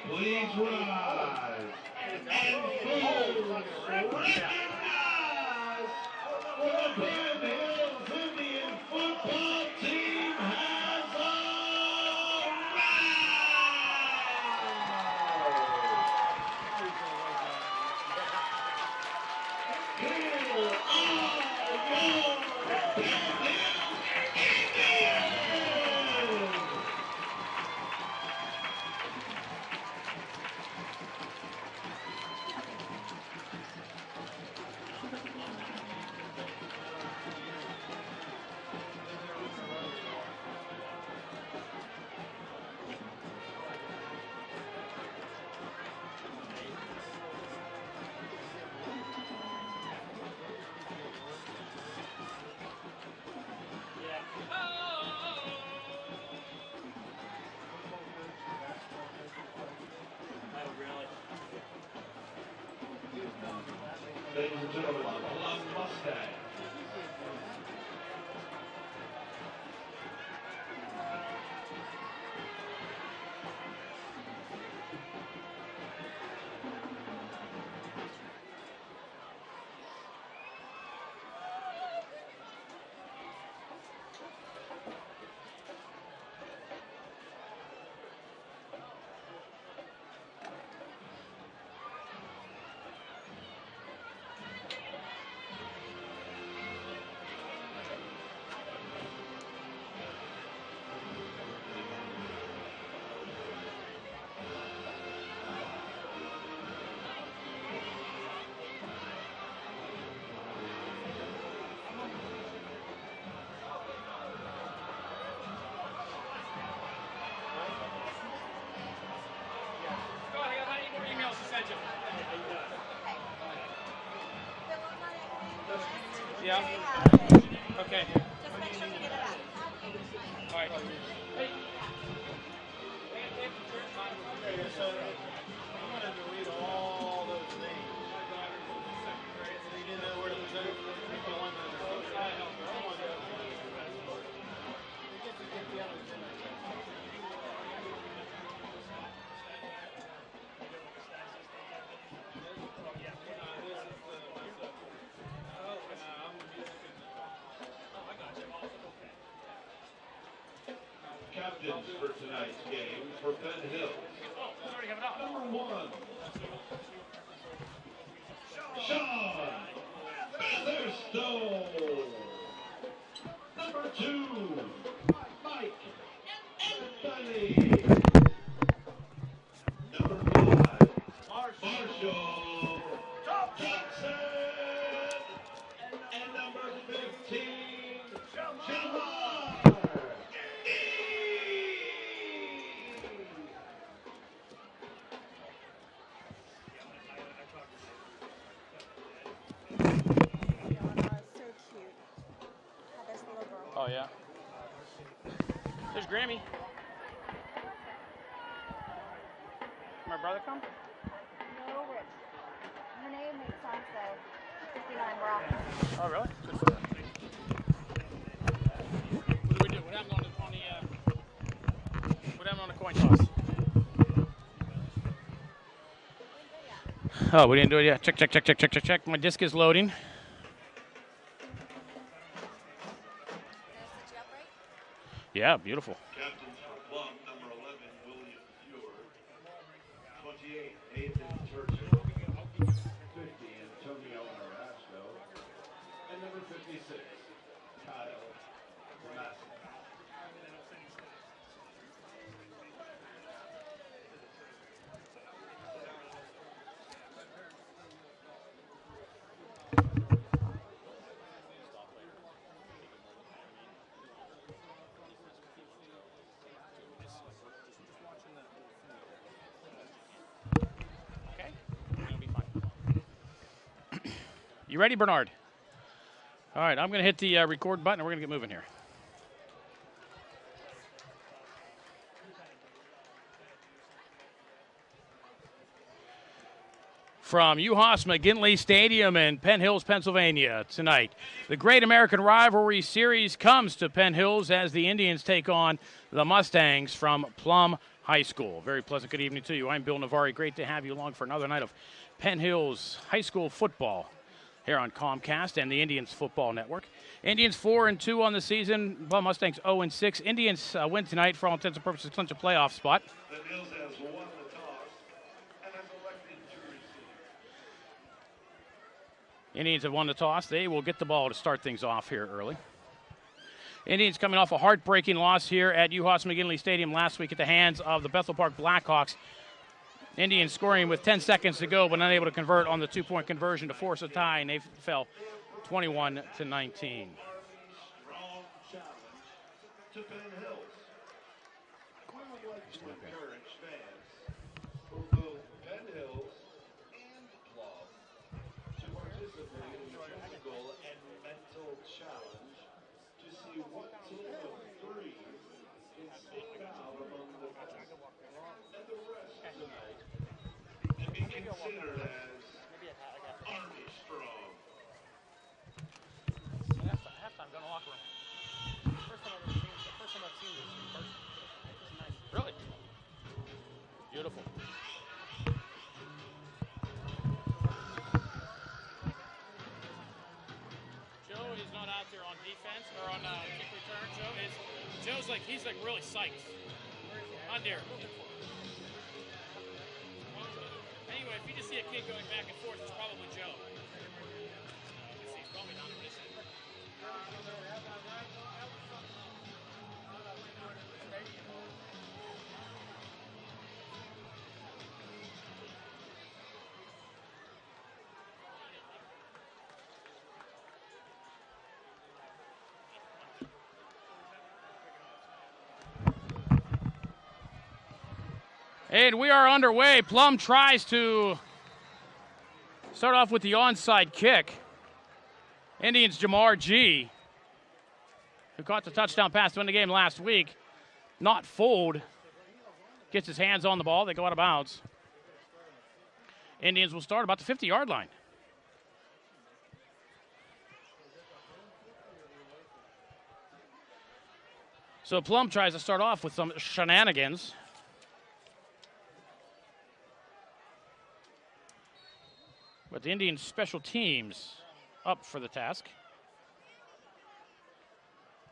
Please rise. And please recognize the Penn Hills Indian football team has arrived. Here are your Penn Hills Indians. Ladies and gentlemen, the Plum Mustang. Yeah. Okay. Just make sure you get it up. All right. Hey. Okay, so I'm going to delete all those names. So you didn't know where those are? Captains for tonight's game for Penn Hills. Number 1, Sean Featherstone. Number 2, Mike Anthony. Number 5, Marshall Johnson. And number 15, Jamar. Oh, yeah. There's Grammy. My brother come? No, Rich. Her name makes songs though. 59 Rock. Oh, really? Good for her. What do we do? What happened on the coin toss? Oh, we didn't do it yet. Check. My disc is loading. Yeah, beautiful. Captains for Plum, number 11, William Feuer. 28, Nathan Churchill. 50, Antonio Marasco. And number 56, Kyle Massey. You ready, Bernard? All right, I'm going to hit the record button, and we're going to get moving here. From UHAS McGinley Stadium in Penn Hills, Pennsylvania tonight, the Great American Rivalry Series comes to Penn Hills as the Indians take on the Mustangs from Plum High School. Very pleasant good evening to you. I'm Bill Navari. Great to have you along for another night of Penn Hills High School football here on Comcast and the Indians Football Network. Indians 4-2 on the season. Plum Mustangs 0-6. Indians win tonight for all intents and purposes, clinch a playoff spot. The Mills has won the toss and has elected to receive. Indians have won the toss. They will get the ball to start things off here early. Indians coming off a heartbreaking loss here at UHAS McGinley Stadium last week at the hands of the Bethel Park Blackhawks. Indians scoring with 10 seconds to go, but unable to convert on the two-point conversion to force a tie, and they fell 21-19. Strong challenge to Penn Hills. We would like to encourage fans for both Penn Hills and Plum to participate in the physical and mental challenge to see what team of three can stand out among the best. And the rest tonight can be considered as Army strong. Halftime, go in the locker room. First time I've seen this in person. Nice. Really? Beautiful. Joe is not out there on defense or on kick return. Joe's like, he's like really psyched. On there. Anyway, if you just see a kid going back and forth, it's probably Joe. You can see he's probably not missing. And we are underway. Plum tries to start off with the onside kick. Indians' Jamar G, who caught the touchdown pass to win the game last week, not fooled, gets his hands on the ball. They go out of bounds. Indians will start about the 50-yard line. So Plum tries to start off with some shenanigans. But the Indians special teams up for the task.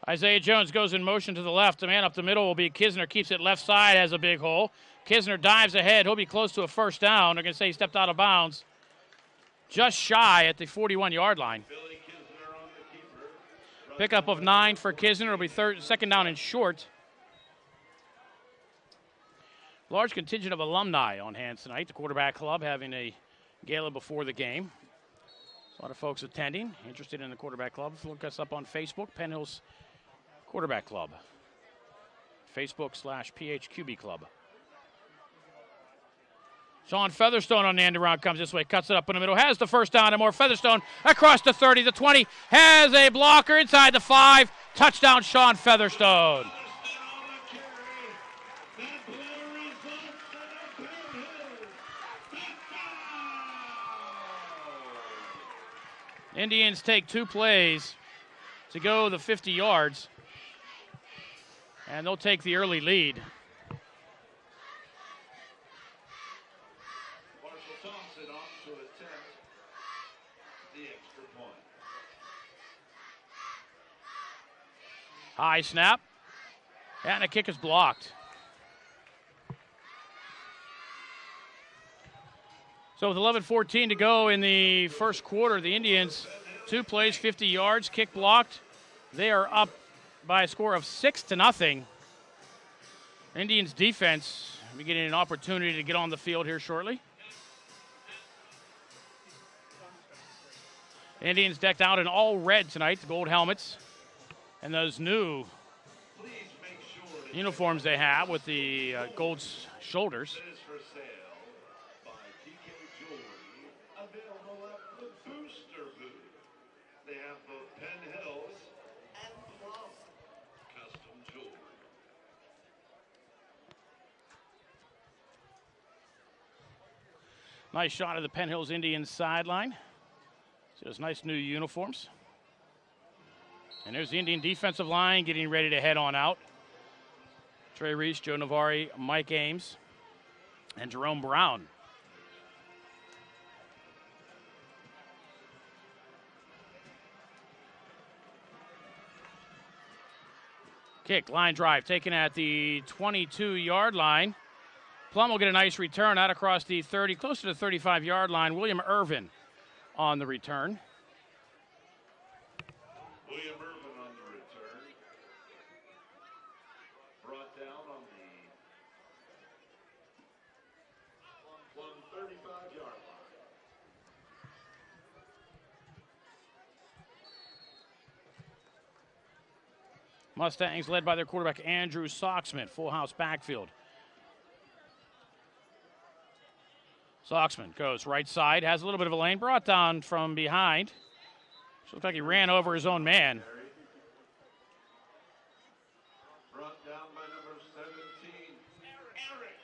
Isaiah Jones goes in motion to the left. The man up the middle will be Kisner. Keeps it left side, has a big hole. Kisner dives ahead. He'll be close to a first down. They're going to say he stepped out of bounds. Just shy at the 41-yard line. Pickup of 9 for Kisner. It'll be second down and short. Large contingent of alumni on hand tonight. The quarterback club having a gala before the game. A lot of folks attending, interested in the quarterback club. Look us up on Facebook, Penn Hills Quarterback Club. Facebook/PHQB Club. Sean Featherstone on the end around, comes this way, cuts it up in the middle, has the first down and more. Featherstone across the 30, the 20, has a blocker inside the 5. Touchdown, Sean Featherstone. Indians take 2 plays to go the 50 yards, and they'll take the early lead. Marshall Thompson off to attempt the extra point. High snap, and the kick is blocked. So with 11:14 to go in the first quarter, the Indians, 2 plays, 50 yards, kick blocked. They are up by a score of 6-0. Indians defense will be getting an opportunity to get on the field here shortly. Indians decked out in all red tonight, the gold helmets, and those new uniforms they have with the gold shoulders. It is for sale by TK Jewelry, available at the Booster booth. They have both Penn Hills and Plum custom jewelry. Nice shot of the Penn Hills Indians sideline. So those nice new uniforms. And there's the Indian defensive line getting ready to head on out. Trey Reese, Joe Navari, Mike Ames, and Jerome Brown. Kick, line drive, taken at the 22-yard line. Plum will get a nice return out across the 30, close to the 35-yard line. William Irvin on the return. William Irvin on the return. Brought down on the Plum 35-yard line. Mustangs led by their quarterback, Andrew Socksman, full house backfield. Socksman goes right side, has a little bit of a lane, brought down from behind. Looks like he ran over his own man. Brought down by number 17, Eric.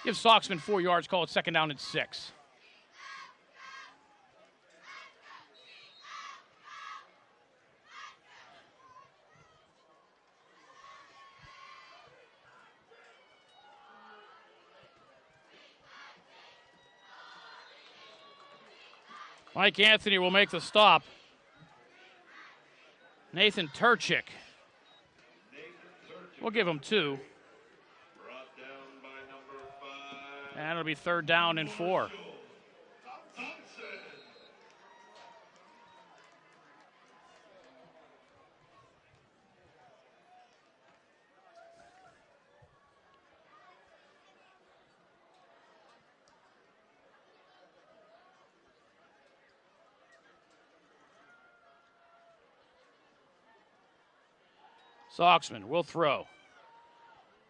Give Socksman 4 yards, call it 2nd down and 6. Mike Anthony will make the stop. Nathan Turchik. We'll give him 2. Brought down by number 5. And it'll be 3rd down and 4. Socksman will throw.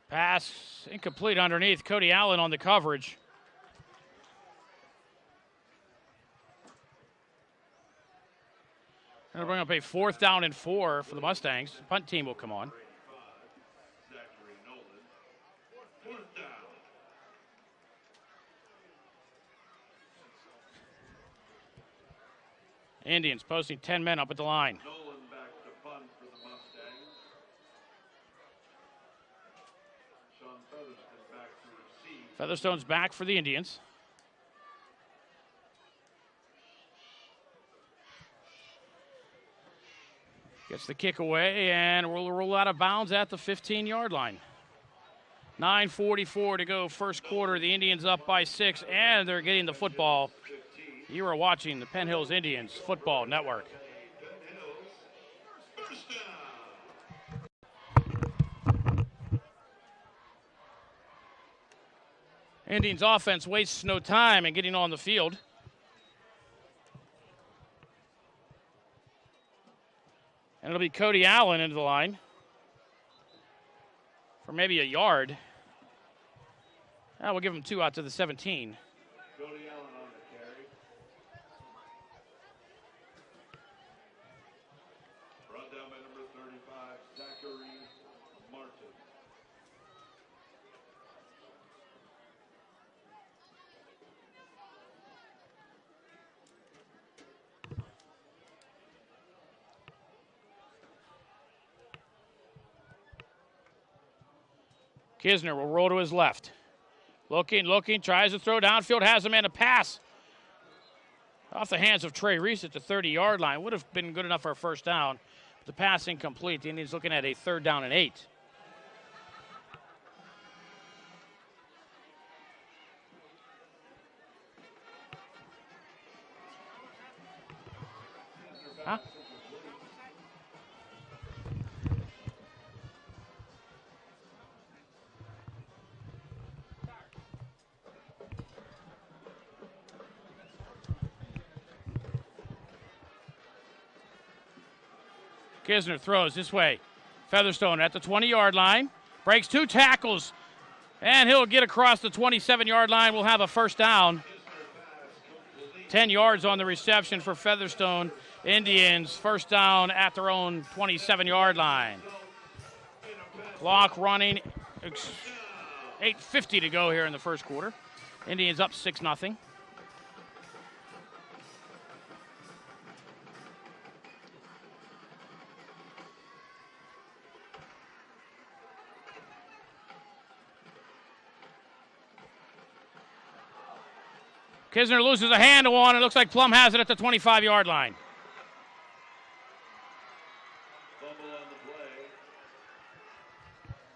Pass incomplete underneath. Cody Allen on the coverage. Going to bring up a 4th down and 4 for the Mustangs. Punt team will come on. Indians posting 10 men up at the line. Featherstone's back for the Indians. Gets the kick away and will roll out of bounds at the 15-yard line. 9:44 to go, first quarter. The Indians up by 6, and they're getting the football. You are watching the Penn Hills Indians Football Network. Indians offense wastes no time in getting on the field. And it'll be Cody Allen into the line for maybe a yard. We'll give him 2 out to the 17. Cody Allen on the carry. Brought down by number 35, Zachary Martin. Kisner will roll to his left. Looking, tries to throw downfield, has a man to pass. Off the hands of Trey Reese at the 30-yard line. Would have been good enough for a first down. But the pass incomplete. The Indians looking at a 3rd down and 8. Huh? Kisner throws this way. Featherstone at the 20-yard line. Breaks 2 tackles. And he'll get across the 27-yard line. We'll have a first down. 10 yards on the reception for Featherstone. Indians first down at their own 27-yard line. Clock running. 8:50 to go here in the first quarter. Indians up 6-0. Kisner loses a hand to one. It looks like Plum has it at the 25-yard line. Fumble on the play.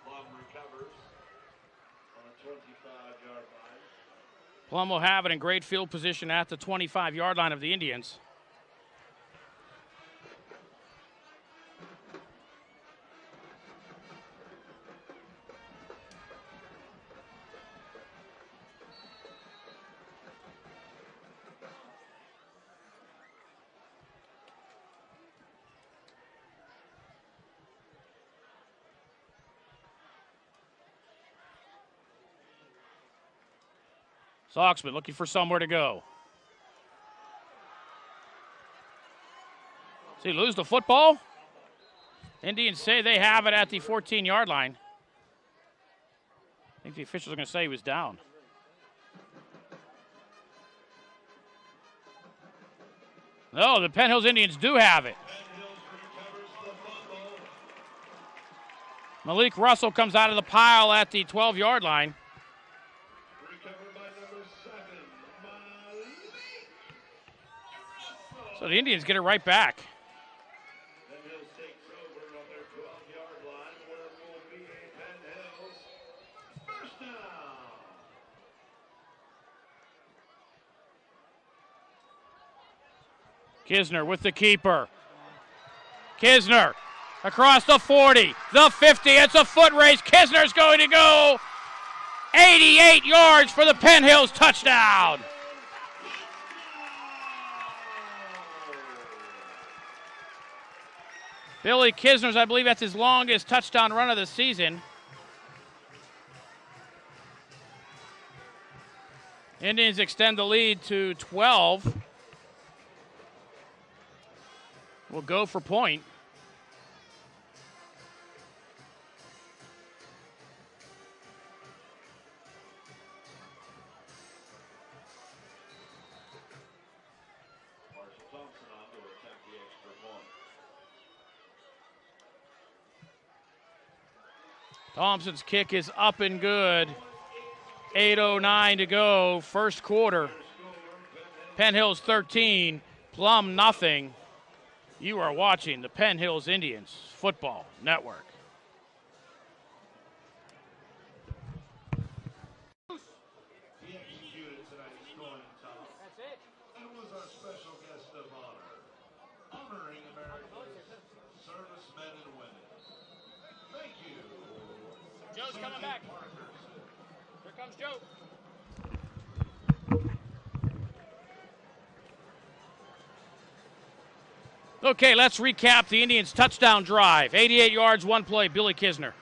Plum recovers on the 25-yard line. Plum will have it in great field position at the 25-yard line of the Indians. Soxman looking for somewhere to go. Does he lose the football? Indians say they have it at the 14-yard line. I think the officials are going to say he was down. No, the Penn Hills Indians do have it. Malik Russell comes out of the pile at the 12-yard line. So the Indians get it right back. Penn Hills takes over on their 12-yard line, where it will be a Penn Hills first down. Kisner with the keeper. Kisner across the 40, the 50. It's a foot race. Kisner's going to go 88 yards for the Penn Hills touchdown. Billy Kisner's, I believe that's his longest touchdown run of the season. Indians extend the lead to 12. We'll go for point. Thompson's kick is up and good. 8:09 to go, first quarter. Penn Hills 13, Plum nothing. You are watching the Penn Hills Indians Football Network. He executed tonight's scoring top. That's it. And was our special guest of honor, honoring America's servicemen and women. Thank you. Joe's coming back. Here comes Joe. Okay, let's recap the Indians' touchdown drive. 88 yards, one play, Billy Kisner.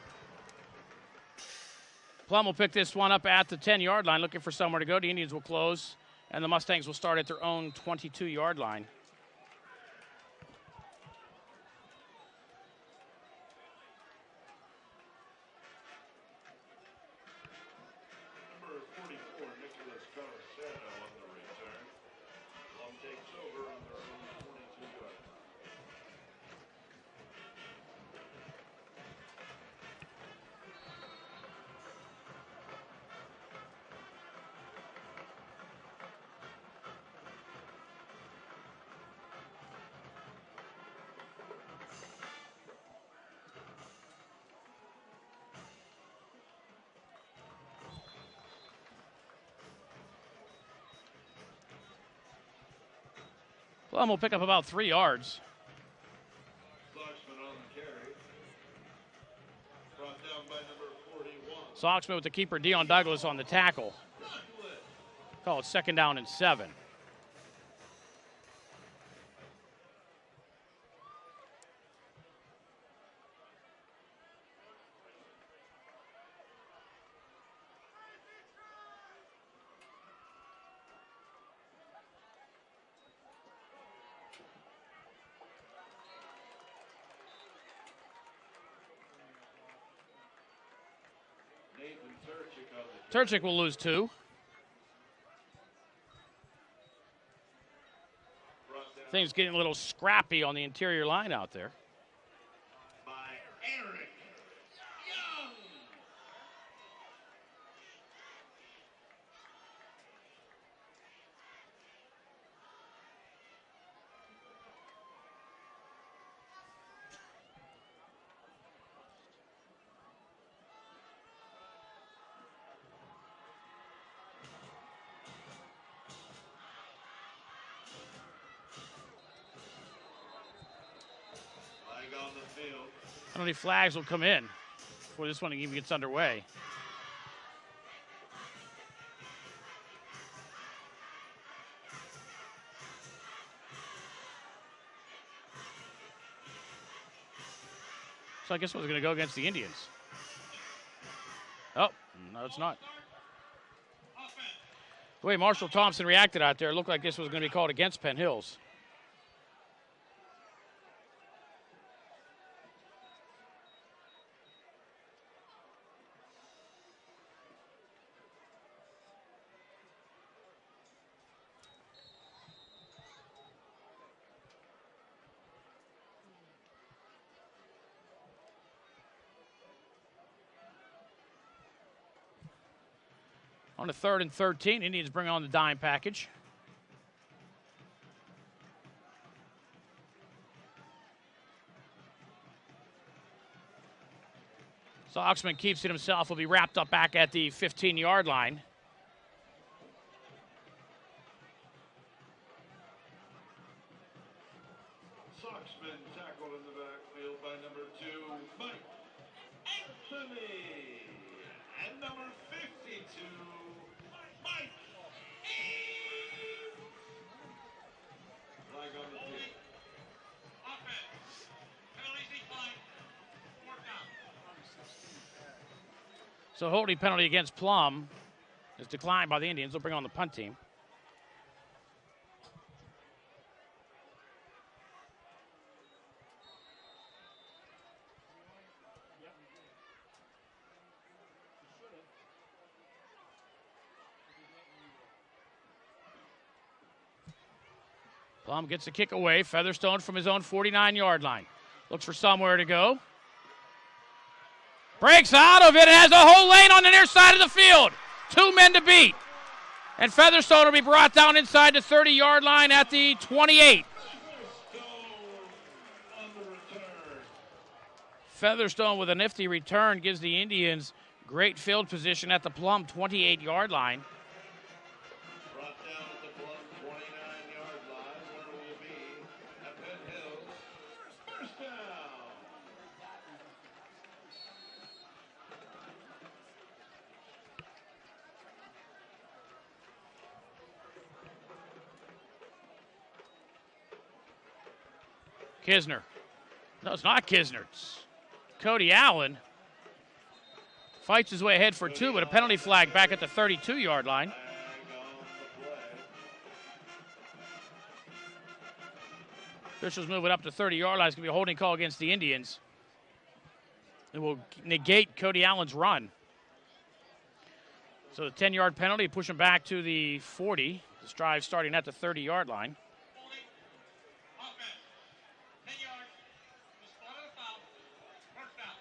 Plum will pick this one up at the 10-yard line, looking for somewhere to go. The Indians will close, and the Mustangs will start at their own 22-yard line. Takes over on their own 22-yard. Plum will pick up about 3 yards. Soxman on the carry. Brought down by number 41. Soxman with the keeper, Dion Douglas, on the tackle. Call it second down and 7. Turchik will lose 2. Things getting a little scrappy on the interior line out there. By Eric Young. on the field. Penalty flags will come in before this one even gets underway. So I guess it was going to go against the Indians. Oh, no, it's not. The way Marshall Thompson reacted out there, it looked like this was going to be called against Penn Hills. On the 3rd and 13, Indians bring on the dime package. Soxman keeps it himself, will be wrapped up back at the 15-yard line. Soxman tackled in the backfield by number 2, Mike Anthony. And number 52, Mike Eve. Flag on the field. Offense. Penalties declined. 4th down. So holding penalty against Plum is declined by the Indians. They'll bring on the punt team. Plum gets a kick away. Featherstone from his own 49-yard line. Looks for somewhere to go. Breaks out of it and has a whole lane on the near side of the field. 2 men to beat. And Featherstone will be brought down inside the 30-yard line at the 28. Featherstone with a nifty return gives the Indians great field position at the Plum 28-yard line. Brought down at the Plum 29-yard line, where it will be at Penn Hills. First down. Kisner. No, it's not Kisner. It's Cody Allen. Fights his way ahead for 2, but a penalty flag back at the 32-yard line. Officials moving up to 30-yard line. It's going to be a holding call against the Indians. It will negate Cody Allen's run. So the 10-yard penalty, push him back to the 40. This drive starting at the 30-yard line. Offense. 10 yards. The spot of the foul. 1st down.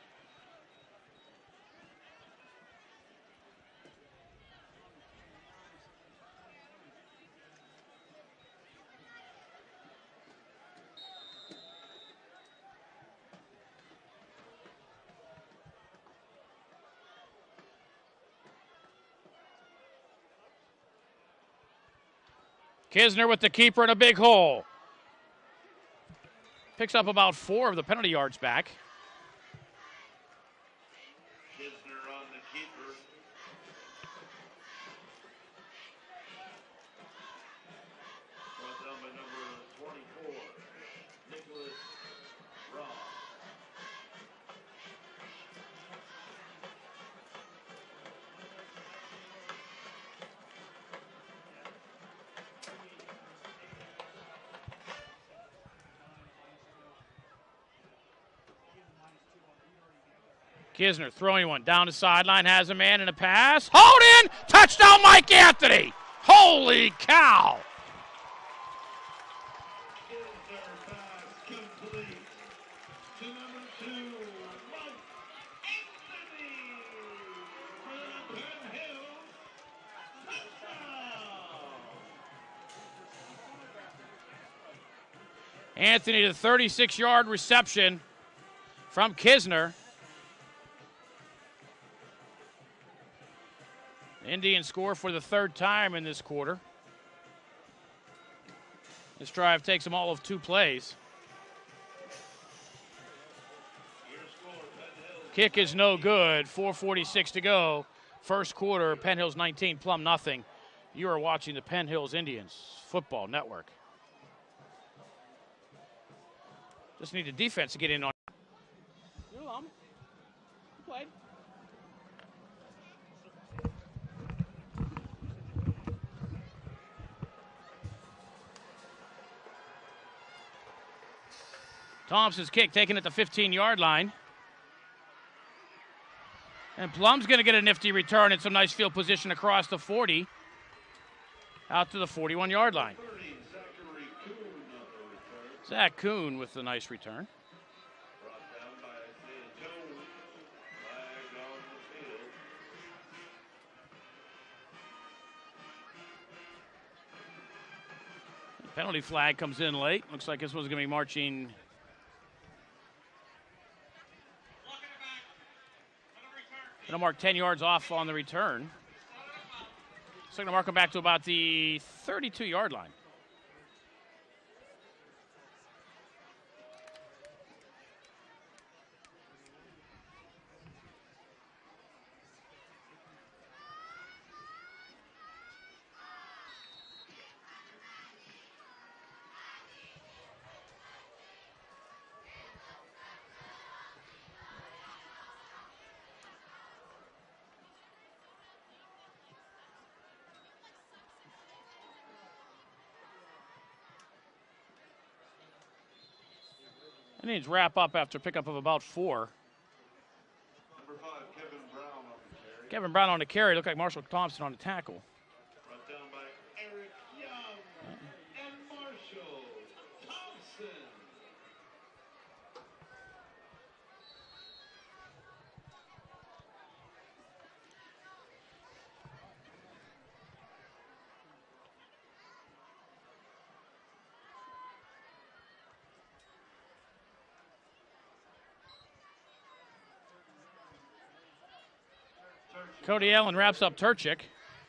Kisner with the keeper in a big hole. Picks up about 4 of the penalty yards back. Kisner on the keeper. Brought down by number 24, Nicholas Ross. Kisner throwing one down the sideline, has a man in a pass. Hold in! Touchdown, Mike Anthony! Holy cow! Kisner pass complete to number 2, Mike Anthony for the Penn Hills touchdown. Anthony to 36-yard reception from Kisner. Indians score for the 3rd time in this quarter. This drive takes them all of 2 plays. Kick is no good. 4:46 to go. First quarter, Penn Hills 19, Plum nothing. You are watching the Penn Hills Indians Football Network. Just need the defense to get in on. You played. Thompson's kick taken at the 15-yard line. And Plum's going to get a nifty return and some nice field position across the 40. Out to the 41-yard line. Zach Kuhn with the nice return. Penalty flag comes in late. Looks like this one's going to be marching. Going to mark 10 yards off on the return. So going to mark him back to about the 32-yard line. Indians wrap up after pickup of about 4. Number 5, Kevin Brown on the carry. Kevin Brown on the carry. Looked like Marshall Thompson on the tackle. Brought down by Eric Young and Marshall Thompson. Cody Allen wraps up Turchik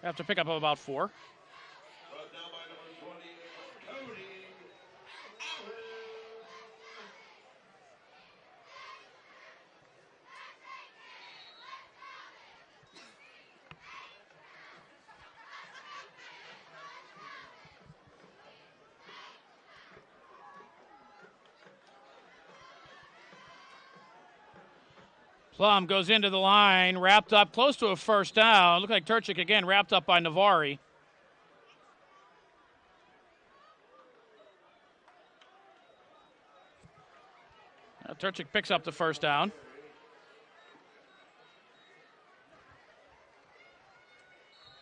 after pickup of about 4. Brought down by number 20, Cody Allen. Plum goes into the line, wrapped up close to a first down. Looked like Turchik again, wrapped up by Navari. Now Turchik picks up the first down.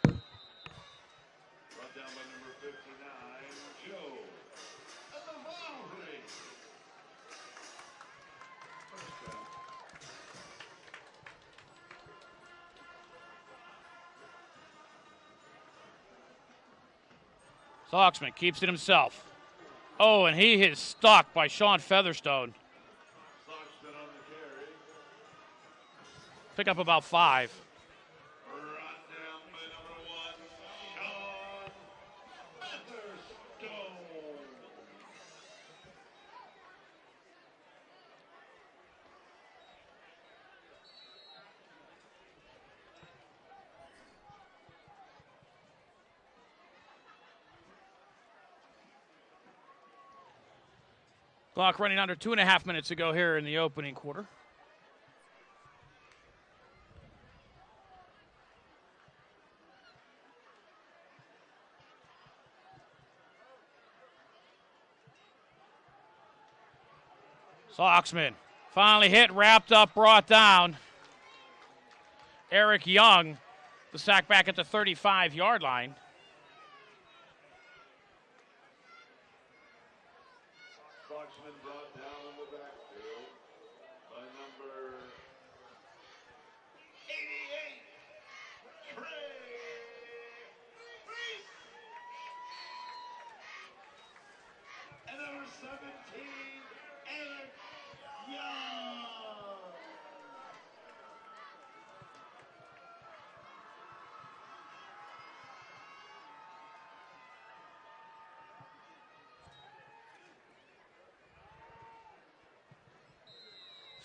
Brought down by number 59, Joe Navari. First down. Soxman keeps it himself. Oh, and he is stuck by Sean Featherstone. Soxman on the carry. Pick up about 5. Brought down by number 1, Sean Featherstone. Clock running under 2.5 minutes to go here in the opening quarter. Soxman finally hit, wrapped up, brought down. Eric Young, the sack back at the 35-yard line. Soxman brought down in the backfield by number 88, Trey Reese. And number 17, Eric Young.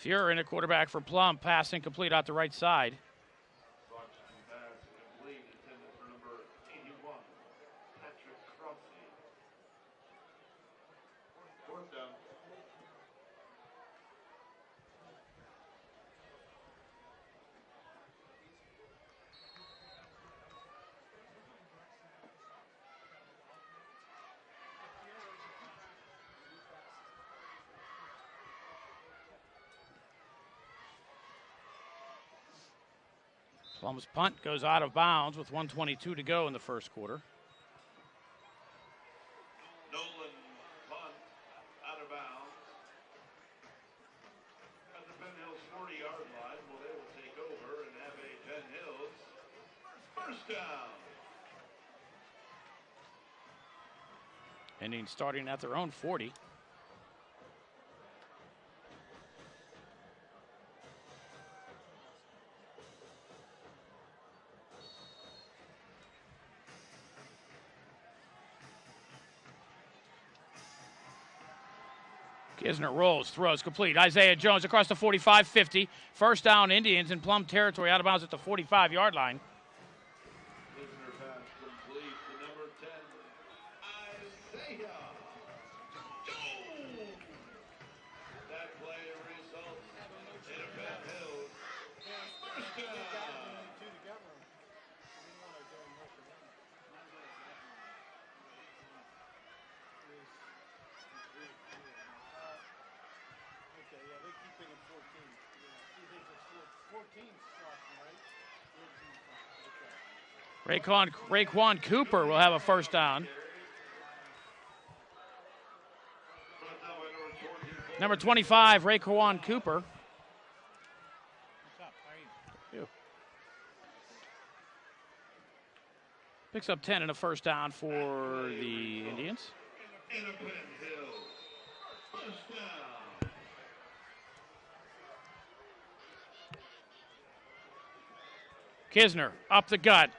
Fuhrer in a quarterback for Plum. Pass incomplete out the right side. Buxton pass complete, intended for number 81, Patrick Crosby. Fourth down. Plum's punt goes out of bounds with 1:22 to go in the first quarter. Nolan punt out of bounds. At the Penn Hills 40-yard line, well, they will take over and have a Penn Hills first down. Indians starting at their own 40. Kisner rolls, throws complete. Isaiah Jones across the 45-50. First down, Indians in Plum territory, out of bounds at the 45-yard line. Listener pass complete to number 10, Isaiah Jones. That play results in a Penn Hills first down. Okay, yeah, they keep thinking 14. Yeah, he thinks it's 14 slot, right? Raekwon Cooper will have a first down. Number 25, Raekwon Cooper. Ew. Picks up 10 and a first down for the Indians. In a Penn Hills first down. Kisner up the gut.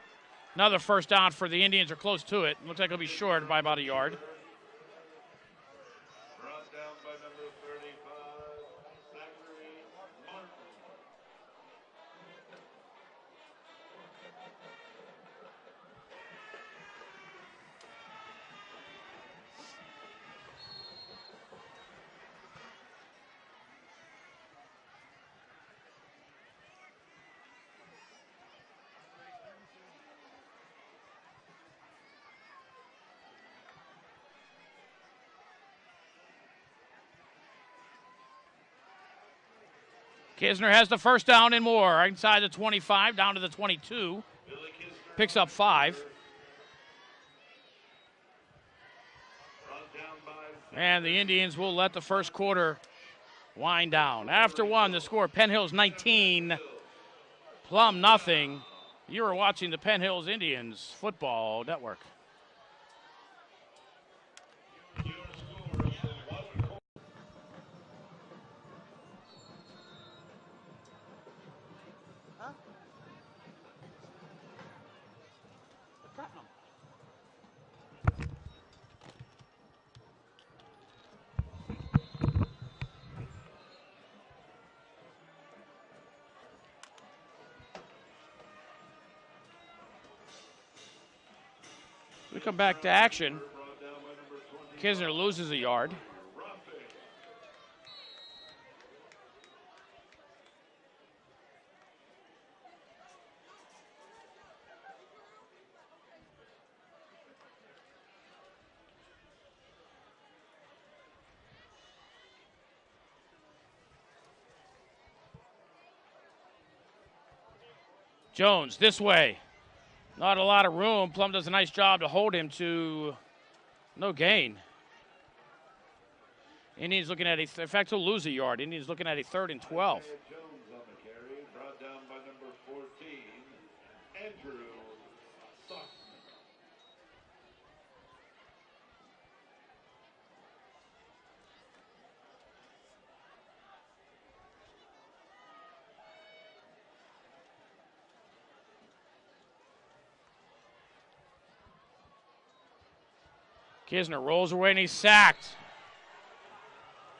Another first down for the Indians, are close to it. Looks like it'll be short by about a yard. Brought down by number 35, Zachary Martin. Kisner has the first down and more. Inside the 25, down to the 22. Picks up 5. And the Indians will let the first quarter wind down. After one, the score, Penn Hills 19, Plum nothing. You are watching the Penn Hills Indians Football Network. We come back to action. Kisner loses a yard. Jones this way. Not a lot of room. Plum does a nice job to hold him to no gain. Indians looking at in fact, he'll lose a yard. Indians looking at a 3rd and 12. Jones on the carry, brought down by number 14, Andrew Sockman. Kisner rolls away and he's sacked.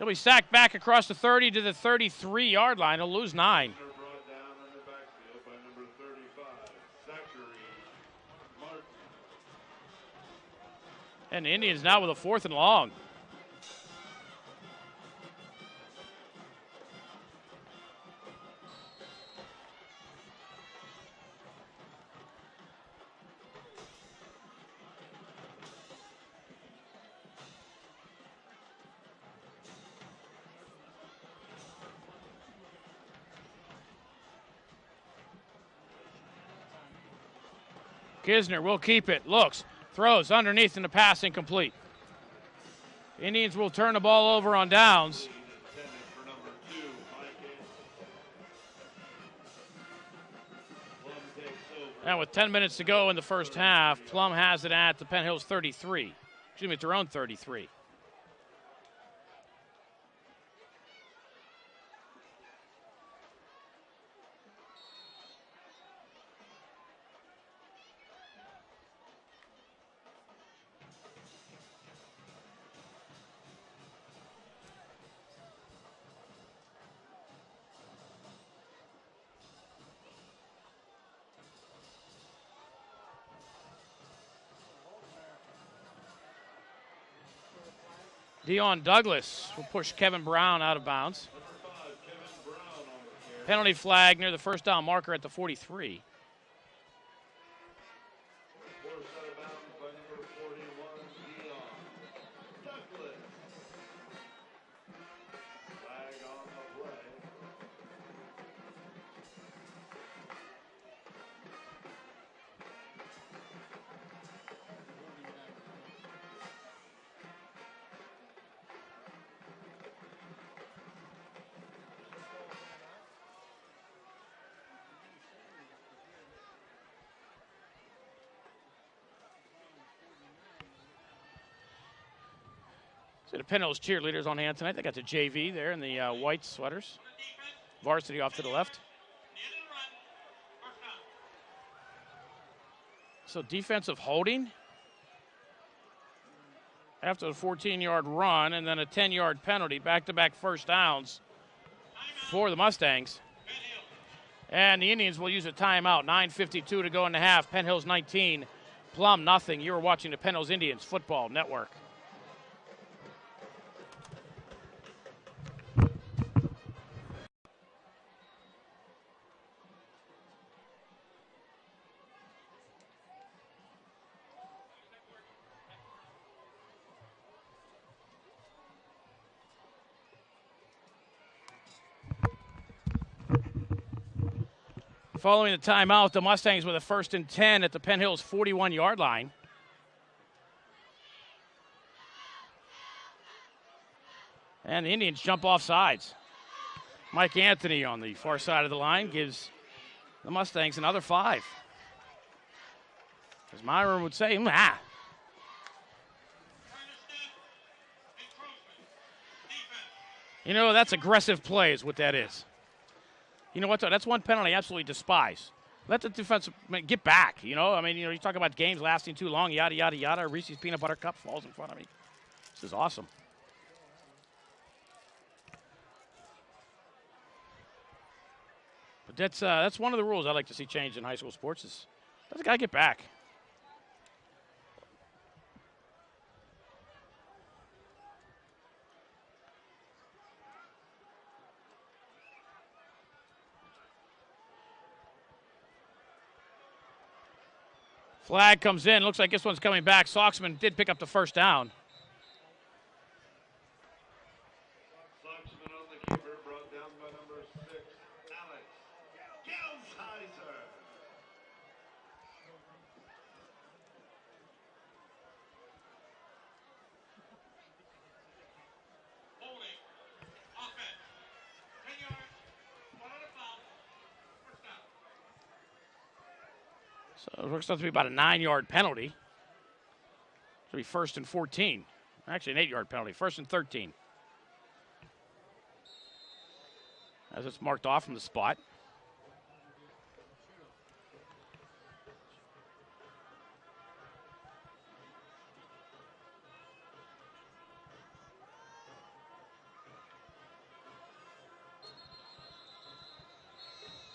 He'll be sacked back across the 30 to the 33-yard line. He'll lose 9. Brought down on the backfield by number 35, Zachary Martin. And the Indians now with a 4th and long. Kisner will keep it, looks, throws underneath, and the pass incomplete. Indians will turn the ball over on downs. For number 2, Mike Plum takes over. And with 10 minutes to go in the first half, Plum has it at the Penn Hills 33. Excuse me, at their own 33. Dion Douglas will push Kevin Brown out of bounds. Number 5, Kevin Brown on the carry. Penalty flag near the first down marker at the 43. Forced out of bounds by number 41, Dion Douglas. Flag on the play. See the Penn Hills cheerleaders on hand tonight. They got the JV there in the white sweaters. Varsity off to the left. So defensive holding after the 14-yard run and then a 10-yard penalty. Back-to-back first downs for the Mustangs. And the Indians will use a timeout. 9:52 to go in the half. Penn Hills 19, Plum nothing. You're watching the Penn Hills Indians Football Network. Following the timeout, the Mustangs with a 1st and 10 at the Penn Hills 41-yard line. And the Indians jump off sides. Mike Anthony on the far side of the line gives the Mustangs another 5. As Myron would say, ah. You know, that's aggressive play is what that is. You know what, though? That's one penalty I absolutely despise. Let the defense get back, you know? I mean, you talk about games lasting too long, yada, yada, yada. Reese's Peanut Butter Cup falls in front of me. This is awesome. But that's one of the rules I like to see changed in high school sports is let the guy get back. Flag comes in. Looks like this one's coming back. Soxman did pick up the first down. Soxman on the keeper, brought down by number 6, Alex Gelsheiser. Holding. Offense. 10 yards. One on the foul. First down. So it works out to be about a 9-yard penalty. It'll be 1st and 14. Actually, an 8-yard penalty. 1st and 13. As it's marked off from the spot.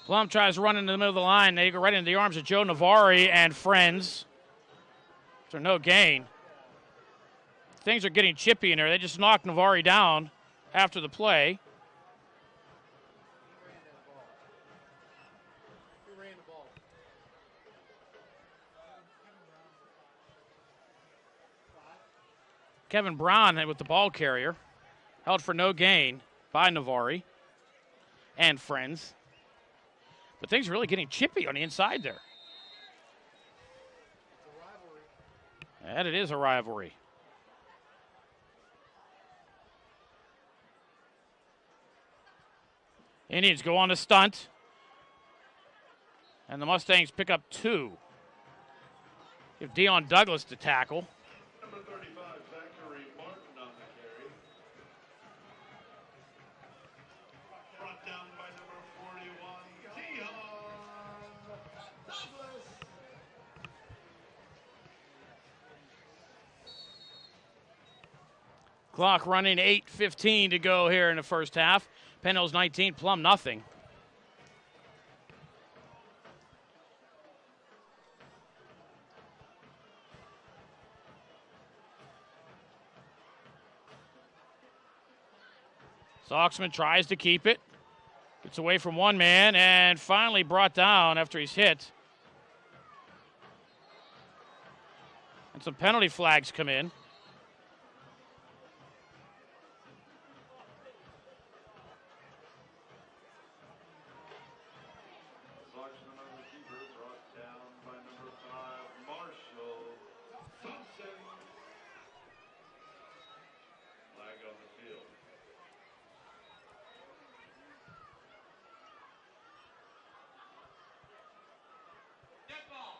Plum tries to run into the middle of the line. They go right into the arms of Joe Navari and friends. For no gain. Things are getting chippy in there. They just knocked Navari down after the play. Kevin Brown with the ball carrier. Held for no gain by Navari and friends. But things are really getting chippy on the inside there. And it is a rivalry. Indians go on a stunt. And the Mustangs pick up 2. Give Dion Douglas to tackle. Number 35, Zachary Martin on the carry. Brought down by number 41, Dion Douglas. Clock running, 8:15 to go here in the first half. Penn Hills 19, Plum nothing. Soxman tries to keep it. Gets away from one man and finally brought down after he's hit. And some penalty flags come in. Soxman on the keeper, brought down by number 5, Marshall Thompson. Flag on the field. Dead ball.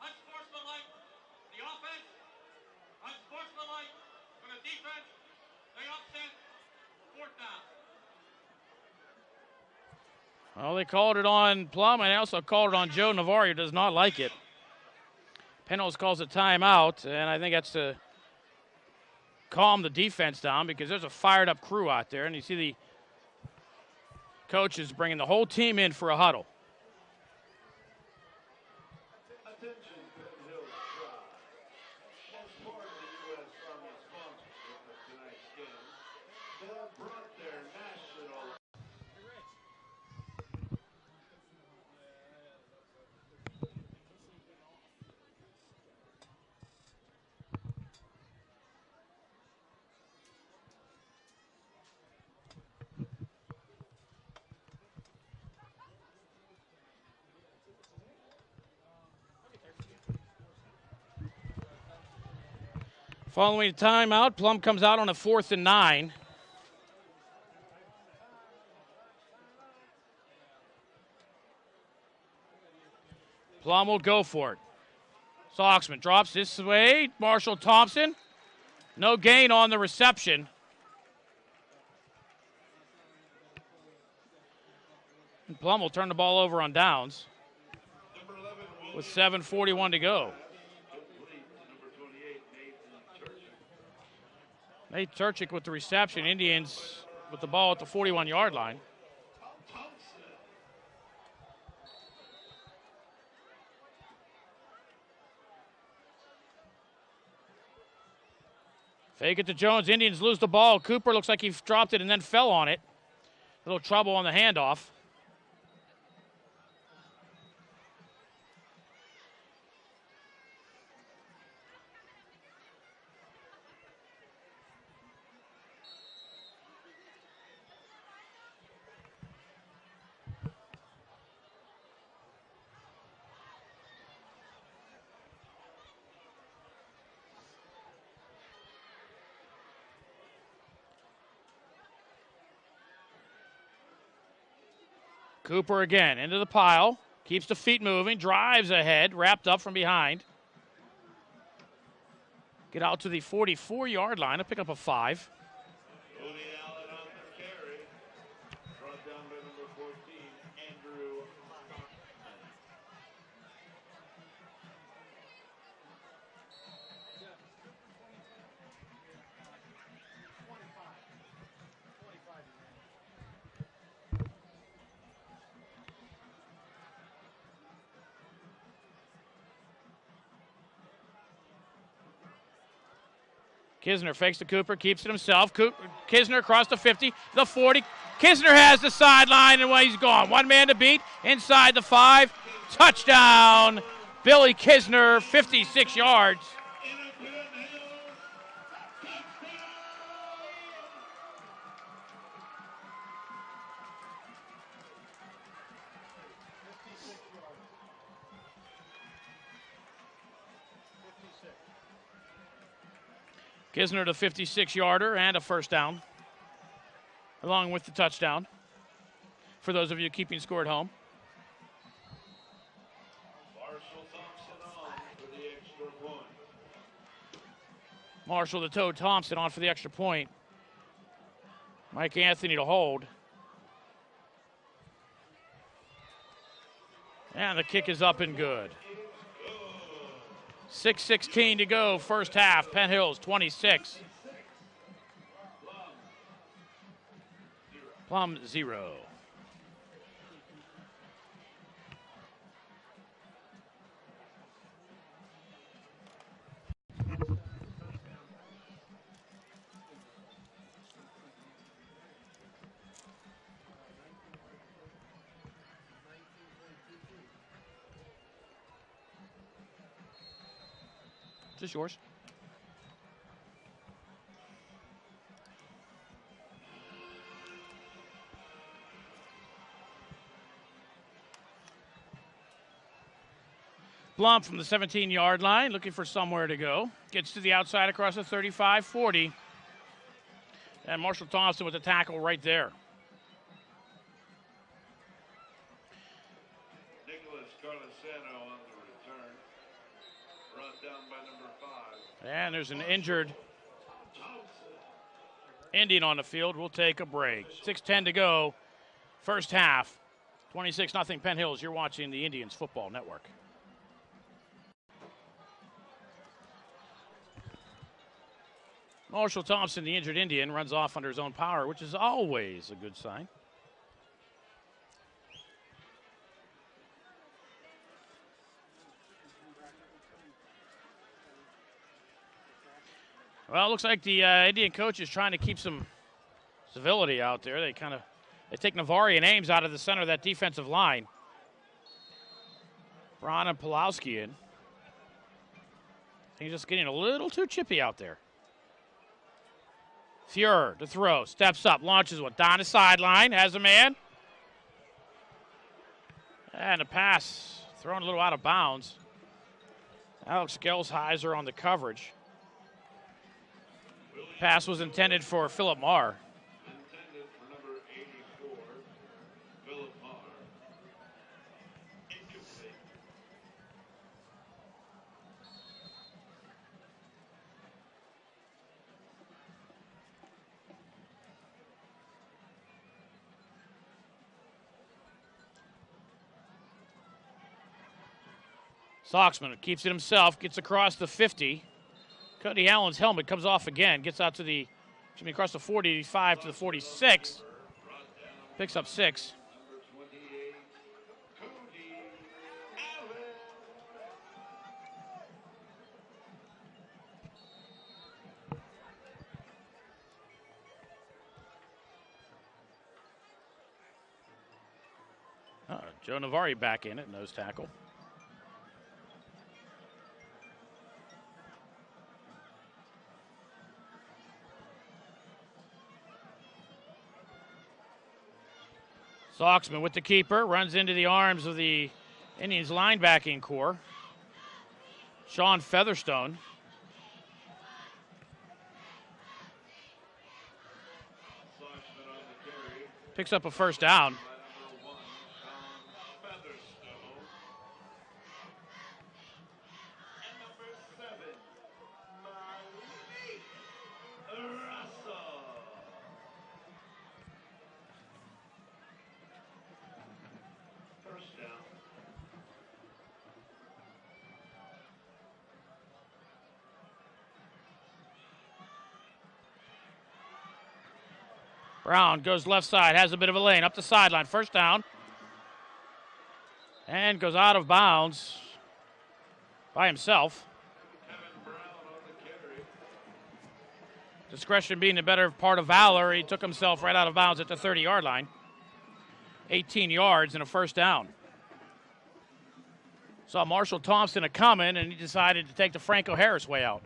Unsportsmanlike. The offense. Unsportsmanlike. For the defense. They upset. 4th down. Well, they called it on Plum, and they also called it on Joe Navari, who does not like it. Penn Hills calls a timeout, and I think that's to calm the defense down because there's a fired-up crew out there, and you see the coaches bringing the whole team in for a huddle. Attention, Penn Hills Tribe. As part of the U.S. Army sponsorship of tonight's game, they have brought their national. Following a timeout, Plum comes out on a 4th and 9. Plum will go for it. Soxman drops this way. Marshall Thompson. No gain on the reception. And Plum will turn the ball over on downs Number 11, William with 7:41 to go. complete to number 28, Nathan Turchik. Nate Turchik with the reception. Indians with the ball at the 41-yard line. Thompson. Fake it to Jones. Indians lose the ball. Cooper looks like he dropped it and then fell on it. A little trouble on the handoff. Cooper again into the pile. Keeps the feet moving. Drives ahead. Wrapped up from behind. Get out to the 44-yard line. To pick up a 5. Woody Allen on the carry. Brought down by number 14, Andrew. Kisner fakes to Cooper, keeps it himself. Kisner across the 50, the 40. Kisner has the sideline, and he's gone. One man to beat, inside the 5. Touchdown, Billy Kisner, 56 yards. Kisner the 56-yarder and a first down, along with the touchdown, for those of you keeping score at home. Marshall the Toad Thompson on for the extra point. Mike Anthony to hold. And the kick is up and good. 6:16 to go, first half. Penn Hills 26. Plum 0. Is this yours? Plum from the 17-yard line, looking for somewhere to go. Gets to the outside across the 35-40. And Marshall Thompson with the tackle right there. And there's an injured Indian on the field. We'll take a break. 6:10 to go, first half. 26-0 Penn Hills. You're watching the Indians Football Network. Marshall Thompson, the injured Indian, runs off under his own power, which is always a good sign. Well, it looks like the Indian coach is trying to keep some civility out there. They take Navari and Ames out of the center of that defensive line. Braun and Pulowski in. He's just getting a little too chippy out there. Fuhrer to throw, steps up, launches one, down the sideline, has a man. And a pass thrown a little out of bounds. Alex Gelsheiser on the coverage. Pass was intended for Philip Marr. Intended for number 84, Philip Marr. Incomplete. Soxman keeps it himself, gets across the 50. Cody Allen's helmet comes off again, gets out to the, across the 45 to the 46. Picks up 6. Number 28, Cody Allen. Joe Navari back in at nose tackle. Soxman with the keeper, runs into the arms of the Indians linebacking core. Sean Featherstone. Picks up a first down. Brown goes left side, has a bit of a lane, up the sideline, first down. And goes out of bounds by himself. Kevin Brown on the carry. Discretion being the better part of valor, he took himself right out of bounds at the 30-yard line. 18 yards and a first down. Saw Marshall Thompson a-coming, and he decided to take the Franco Harris way out.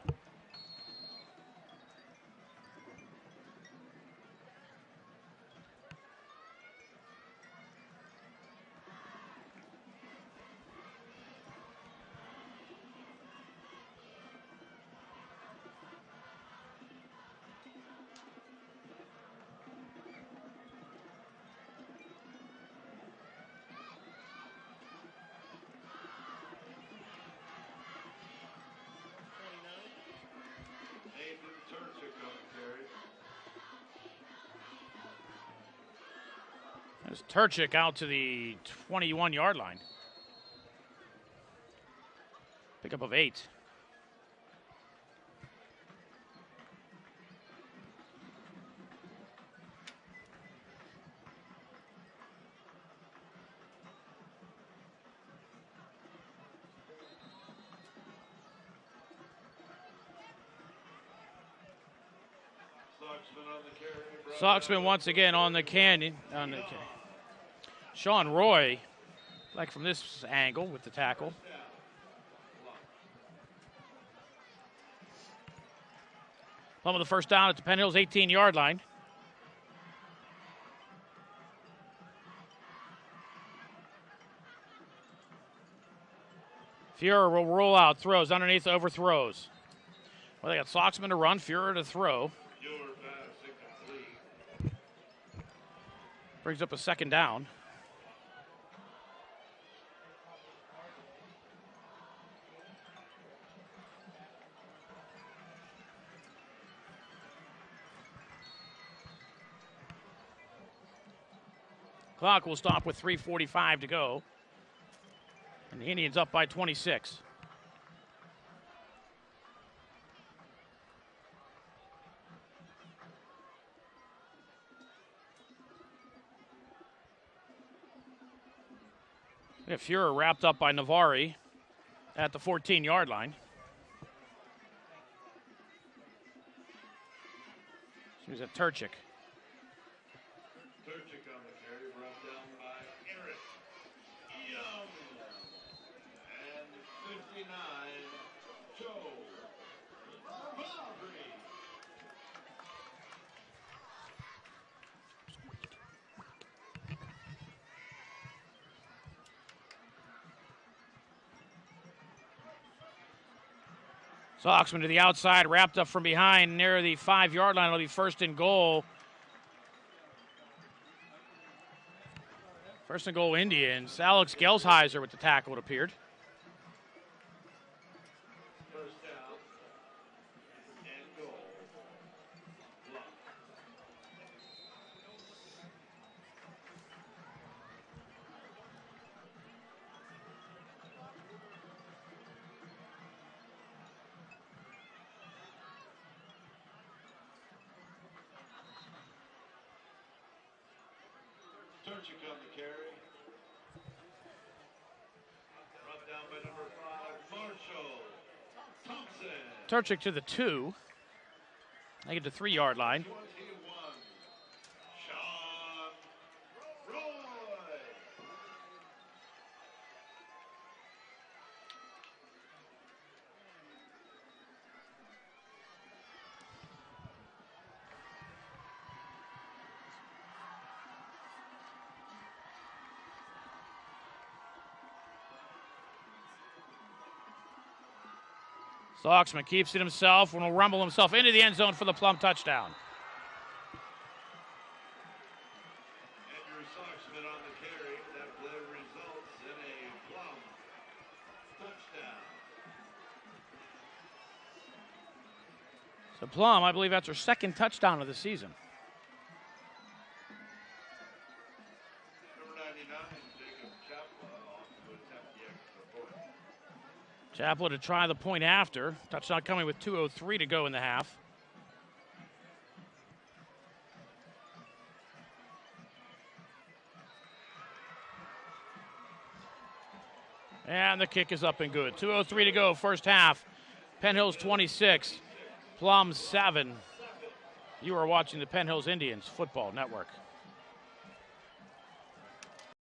There's Turchik out to the 21-yard line. Pickup of 8. Soxman once again on the canyon. Sean Roy, like from this angle with the tackle. Plum with the first down at the Penn Hills 18-yard line. Fuhrer will roll out, throws underneath, overthrows. Well, they got Soxman to run, Fuhrer to throw. Brings up a second down. Clock will stop with 3:45 to go. And the Indians up by 26. We have Fuhrer wrapped up by Navari at the 14-yard line. He's at Turchik. Turchik on the carry, brought down by Eric Young. And 59, Joe Baldry. Soxman to the outside, wrapped up from behind near the 5-yard line. It'll be first and goal. First and goal, Indians. Alex Gelsheiser with the tackle, it appeared. First down and goal. Plum. Turchik on the carry. Brought down by number 5, Marshall Thompson. Turchik to the 2. They get to 3-yard line. 21, Sean Roy. Soxman keeps it himself and will rumble himself into the end zone for the Plum touchdown. Andrew Soxman on the carry. That play results in a Plum touchdown. So Plum, I believe that's her second touchdown of the season. Number 99, Jacob Chapla off to attempt the extra point. Chapel to try the point after. Touchdown coming with 2:03 to go in the half. And the kick is up and good. 2:03 to go, first half. Penn Hills 26, Plum 7. You are watching the Penn Hills Indians Football Network.